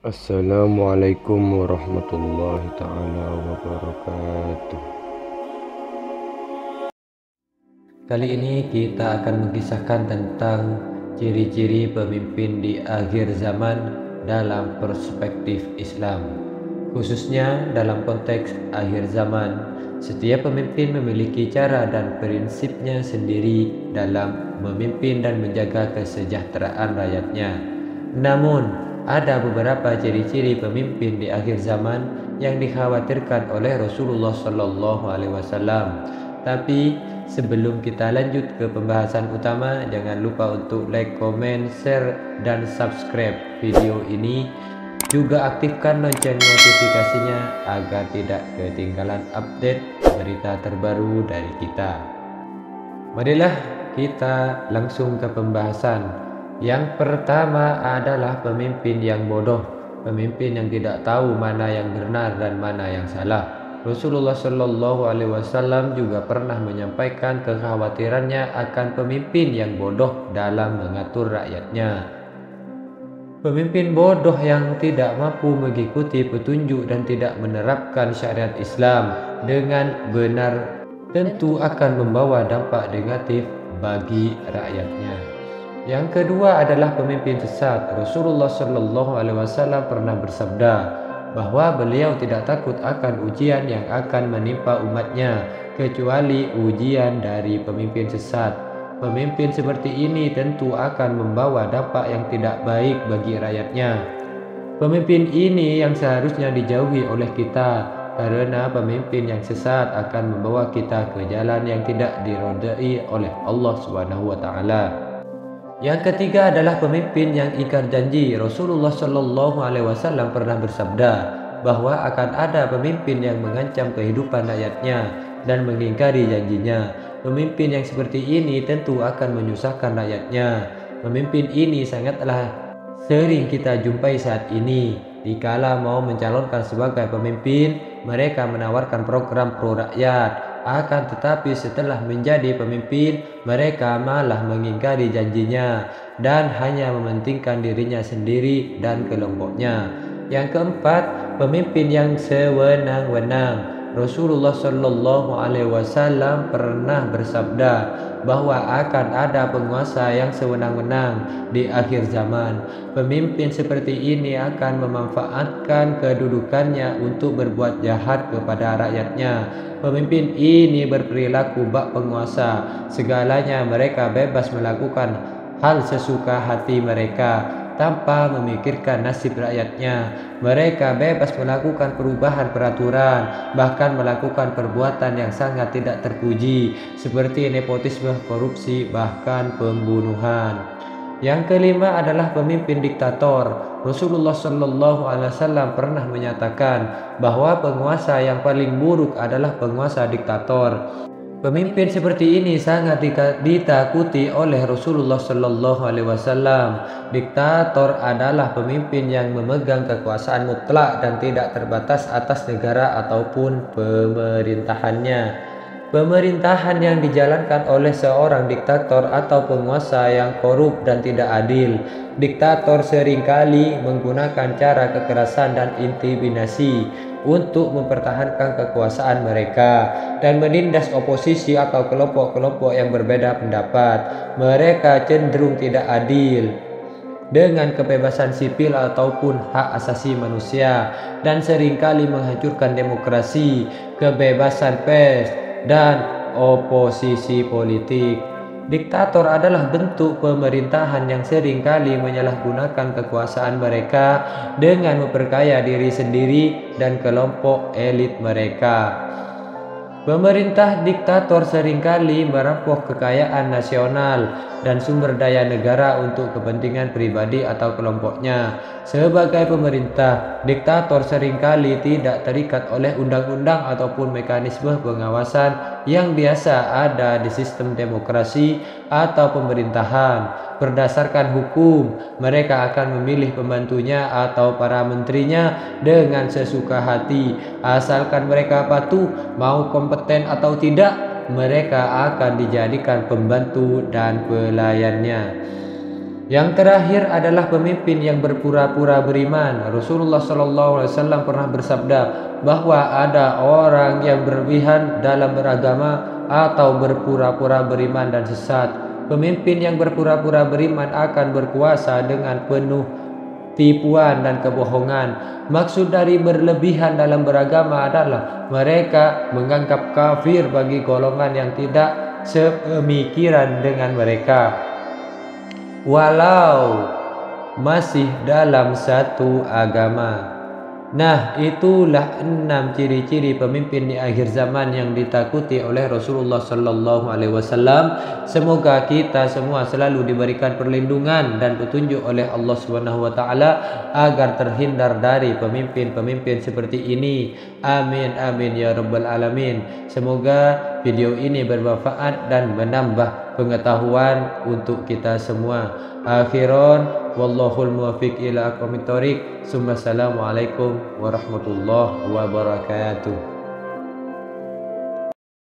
Assalamualaikum warahmatullahi ta'ala wabarakatuh. Kali ini kita akan mengisahkan tentang ciri-ciri pemimpin di akhir zaman dalam perspektif Islam. Khususnya dalam konteks akhir zaman, setiap pemimpin memiliki cara dan prinsipnya sendiri dalam memimpin dan menjaga kesejahteraan rakyatnya. Namun, ada beberapa ciri-ciri pemimpin di akhir zaman yang dikhawatirkan oleh Rasulullah Shallallahu Alaihi Wasallam. Tapi sebelum kita lanjut ke pembahasan utama, jangan lupa untuk like, comment, share, dan subscribe video ini. Juga aktifkan lonceng notifikasinya agar tidak ketinggalan update berita terbaru dari kita. Marilah kita langsung ke pembahasan. Yang pertama adalah pemimpin yang bodoh, pemimpin yang tidak tahu mana yang benar dan mana yang salah. Rasulullah Shallallahu Alaihi Wasallam juga pernah menyampaikan kekhawatirannya akan pemimpin yang bodoh dalam mengatur rakyatnya. Pemimpin bodoh yang tidak mampu mengikuti petunjuk dan tidak menerapkan syariat Islam dengan benar tentu akan membawa dampak negatif bagi rakyatnya. Yang kedua adalah pemimpin sesat. Rasulullah Shallallahu Alaihi Wasallam pernah bersabda bahwa beliau tidak takut akan ujian yang akan menimpa umatnya kecuali ujian dari pemimpin sesat. Pemimpin seperti ini tentu akan membawa dampak yang tidak baik bagi rakyatnya. Pemimpin ini yang seharusnya dijauhi oleh kita, karena pemimpin yang sesat akan membawa kita ke jalan yang tidak diridhai oleh Allah Subhanahu wa taala. Yang ketiga adalah pemimpin yang ingkar janji. Rasulullah Shallallahu Alaihi Wasallam pernah bersabda bahwa akan ada pemimpin yang mengancam kehidupan rakyatnya dan mengingkari janjinya. Pemimpin yang seperti ini tentu akan menyusahkan rakyatnya. Pemimpin ini sangatlah sering kita jumpai saat ini. Dikala mau mencalonkan sebagai pemimpin, mereka menawarkan program pro rakyat. Akan tetapi setelah menjadi pemimpin, mereka malah mengingkari janjinya dan hanya mementingkan dirinya sendiri dan kelompoknya. Yang keempat, pemimpin yang sewenang-wenang. Rasulullah Shallallahu Alaihi Wasallam pernah bersabda bahwa akan ada penguasa yang sewenang-wenang di akhir zaman. Pemimpin seperti ini akan memanfaatkan kedudukannya untuk berbuat jahat kepada rakyatnya. Pemimpin ini berperilaku bak penguasa, segalanya mereka bebas melakukan hal sesuka hati mereka tanpa memikirkan nasib rakyatnya. Mereka bebas melakukan perubahan peraturan, bahkan melakukan perbuatan yang sangat tidak terpuji seperti nepotisme, korupsi, bahkan pembunuhan. Yang kelima adalah pemimpin diktator. Rasulullah Shallallahu Alaihi Wasallam pernah menyatakan bahwa penguasa yang paling buruk adalah penguasa diktator. Pemimpin seperti ini sangat ditakuti oleh Rasulullah Shallallahu Alaihi Wasallam. Diktator adalah pemimpin yang memegang kekuasaan mutlak dan tidak terbatas atas negara ataupun pemerintahannya. Pemerintahan yang dijalankan oleh seorang diktator atau penguasa yang korup dan tidak adil. Diktator seringkali menggunakan cara kekerasan dan intimidasi untuk mempertahankan kekuasaan mereka dan menindas oposisi atau kelompok-kelompok yang berbeda pendapat. Mereka cenderung tidak adil dengan kebebasan sipil ataupun hak asasi manusia dan seringkali menghancurkan demokrasi, kebebasan pers, dan oposisi politik. Diktator adalah bentuk pemerintahan yang seringkali menyalahgunakan kekuasaan mereka dengan memperkaya diri sendiri dan kelompok elit mereka. Pemerintah diktator seringkali merampok kekayaan nasional dan sumber daya negara untuk kepentingan pribadi atau kelompoknya. Sebagai pemerintah, diktator seringkali tidak terikat oleh undang-undang ataupun mekanisme pengawasan yang biasa ada di sistem demokrasi atau pemerintahan. Berdasarkan hukum, mereka akan memilih pembantunya atau para menterinya dengan sesuka hati. Asalkan mereka patuh, mau kompeten atau tidak, mereka akan dijadikan pembantu dan pelayannya. Yang terakhir adalah pemimpin yang berpura-pura beriman. Rasulullah SAW pernah bersabda bahwa ada orang yang berlebihan dalam beragama atau berpura-pura beriman dan sesat. Pemimpin yang berpura-pura beriman akan berkuasa dengan penuh tipuan dan kebohongan. Maksud dari berlebihan dalam beragama adalah mereka menganggap kafir bagi golongan yang tidak sepemikiran dengan mereka, walau masih dalam satu agama. Nah, itulah 6 ciri-ciri pemimpin di akhir zaman yang ditakuti oleh Rasulullah Sallallahu Alaihi Wasallam. Semoga kita semua selalu diberikan perlindungan dan petunjuk oleh Allah Subhanahu Wa Taala agar terhindar dari pemimpin-pemimpin seperti ini. Amin amin ya rabbal alamin. Semoga video ini bermanfaat dan menambah pengetahuan untuk kita semua. Akhiran, wallahul muwaffiq ila aqwamit thoriq. Assalamualaikum warahmatullahi wabarakatuh.